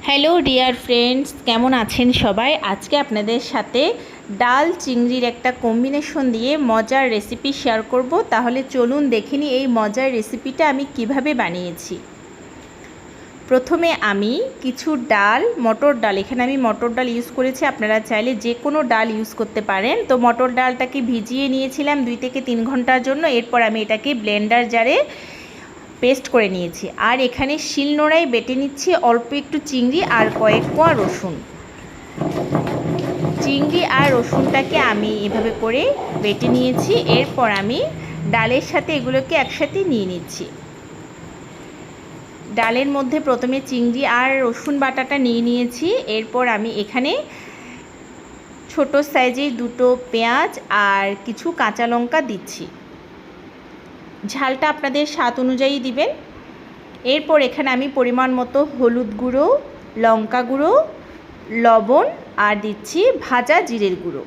Hello dear friends, কেমন আছেন সবাই? আজকে আপনাদের সাথে ডাল চিংড়ির একটা কম্বিনেশন দিয়ে মজার রেসিপি শেয়ার করব। তাহলে চলুন দেখে নিই এই মজার রেসিপিটা আমি কিভাবে বানিয়েছি। প্রথমে আমি কিছু ডাল, মটর ডাল, এখানে আমি মটর ডাল ইউজ করেছি, আপনারা চাইলে যে কোনো ডাল ইউজ করতে পারেন। তো মটর ডালটাকে ভিজিয়ে নিয়েছিলাম 2 থেকে 3 ঘন্টার জন্য। এরপর আমি এটাকে ব্লেন্ডার জারে পেস্ট করে নিয়েছি। আর এখানে শিলনোড়ায় বেটে নিচ্ছি অল্প একটু চিংড়ি আর কয়েক কোয়া রসুন। চিংড়ি আর রসুনটাকে আমি এভাবে করে বেটে নিয়েছি। এরপর আমি ডালের সাথে এগুলোকে একসাথে নিয়ে নিচ্ছি। ডালের মধ্যে প্রথমে চিংড়ি আর রসুন বাটাটা নিয়ে নিয়েছি। এরপর আমি এখানে ছোট সাইজের 2টো পেঁয়াজ আর কিছু কাঁচা লঙ্কা দিচ্ছি। ঝালটা আপনাদের স্বাদ অনুযায়ী দিবেন। এরপর এখানে আমি পরিমাণ মতো হলুদ গুঁড়ো, লঙ্কা গুঁড়ো, লবণ আর দিচ্ছি ভাজা জিরের গুঁড়ো।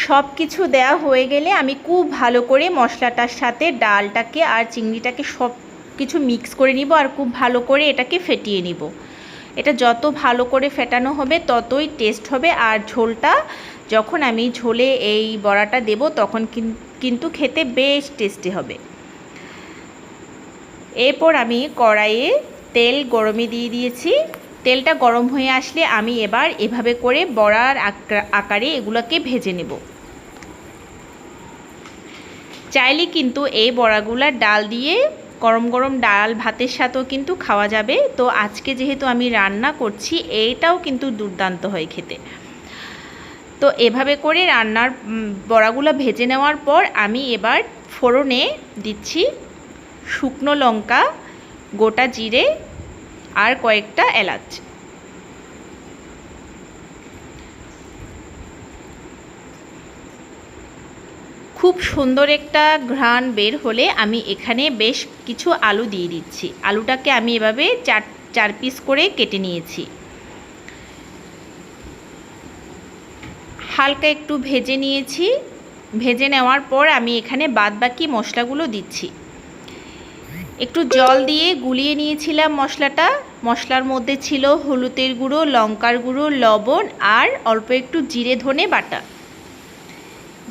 সব কিছু দেওয়া হয়ে গেলে আমি খুব ভালো করে মশলাটার সাথে ডালটাকে আর চিংড়িটাকে সব কিছু মিক্স করে নিব আর খুব ভালো করে এটাকে ফেটিয়ে নিব। এটা যত ভালো করে ফেটানো হবে ততই টেস্ট হবে। আর ঝোলটা যখন আমি ঝোলে এই বড়াটা দেব তখন কিন্তু খেতে বেশ টেস্টি হবে। এরপর আমি কড়াইয়ে তেল গরমে দিয়ে দিয়েছি। তেলটা গরম হয়ে আসলে আমি এবার এভাবে করে বড়ার আকারে এগুলোকে ভেজে নেব। চাইলে কিন্তু এই বড়াগুলা ডাল দিয়ে গরম গরম ডাল ভাতের সাথেও কিন্তু খাওয়া যাবে। তো আজকে যেহেতু আমি রান্না করছি, এইটাও কিন্তু দুর্দান্ত হয় খেতে। তো এভাবে করে রান্নার বড়াগুলো ভেজে নেওয়ার পর আমি এবার ফোড়নে দিচ্ছি শুকনো লঙ্কা, গোটা জিরে আর কয়েকটা এলাচ। খুব সুন্দর একটা ঘ্রাণ বের হলে আমি এখানে বেশ কিছু আলু দিয়ে দিচ্ছি। আলুটাকে আমি এভাবে চার পিস করে কেটে নিয়েছি। হালকা একটু ভেজে নিয়েছি। ভেজে নেওয়ার পর আমি এখানে বাদবাকি মশলাগুলো দিচ্ছি। একটু জল দিয়ে গুলিয়ে নিয়েছিলাম মশলাটা। মশলার মধ্যে ছিল হলুদের গুঁড়ো, লঙ্কার গুঁড়ো, লবণ আর অল্প একটু জিরে ধনে বাটা।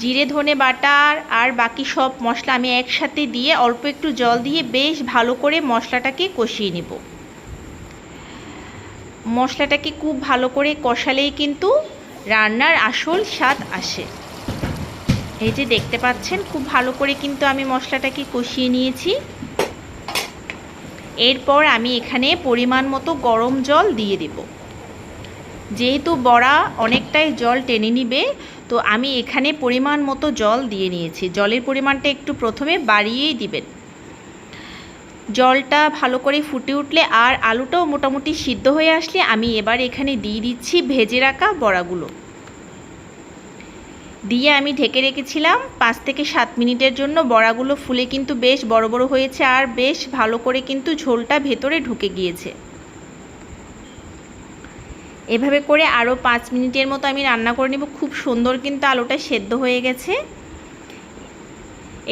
জিরে ধনে বাটা আর বাকি সব মশলা আমি একসাথে দিয়ে অল্প একটু জল দিয়ে বেশ ভালো করে মশলাটাকে কষিয়ে নেব। মশলাটাকে খুব ভালো করে কষালেই কিন্তু রান্নার আসল স্বাদ আসে। এই যে দেখতে পাচ্ছেন, খুব ভালো করে কিন্তু আমি মশলাটাকে কষিয়ে নিয়েছি। এরপর আমি এখানে পরিমাণ মতো গরম জল দিয়ে দেব। যেহেতু বড়া অনেকটাই জল টেনে নিবে, তো আমি এখানে পরিমাণ মতো জল দিয়ে নিয়েছি। জলের পরিমাণটা একটু প্রথমে বাড়িয়েই দিবেন। জলটা ভালো করে ফুটে উঠলে আর আলুটাও মোটামুটি সিদ্ধ হয়ে আসলে আমি এবার এখানে দিয়ে দিচ্ছি ভেজে রাখা বড়াগুলো। দিয়ে আমি ঢেকে রেখেছিলাম 5 থেকে 7 মিনিটের জন্য। বড়াগুলো ফুলে কিন্তু বেশ বড় বড় হয়েছে আর বেশ ভালো করে কিন্তু ঝোলটা ভেতরে ঢুকে গিয়েছে। এভাবে করে আরও 5 মিনিটের মতো আমি রান্না করে নেব। খুব সুন্দর কিন্তু আলুটা সেদ্ধ হয়ে গেছে।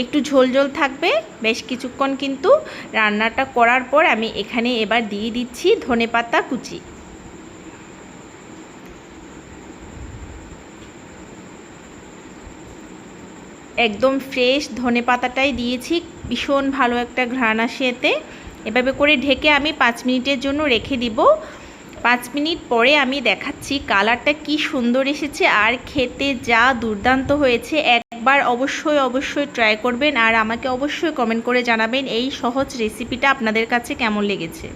একটু ঝোল ঝোল থাকবে বেশ কিছুক্ষণ। কিন্তু রান্নাটা করার পর আমি এখানে এবার দিয়ে দিচ্ছি ধনেপাতা কুচি। একদম ফ্রেশ ধনেপাতাটাই দিয়েছি, ভীষণ ভালো একটা ঘ্রাণ আসে এতে। এভাবে করে ঢেকে আমি 5 মিনিটের জন্য রেখে দিব। 5 মিনিট পরে আমি দেখাচ্ছি কালারটা কি সুন্দর এসেছে আর খেতে যা দুর্দান্ত হয়েছে। একবার অবশ্যই ট্রাই করবেন আর আমাকে অবশ্যই কমেন্ট করে জানাবেন এই সহজ রেসিপিটা আপনাদের কাছে কেমন লেগেছে।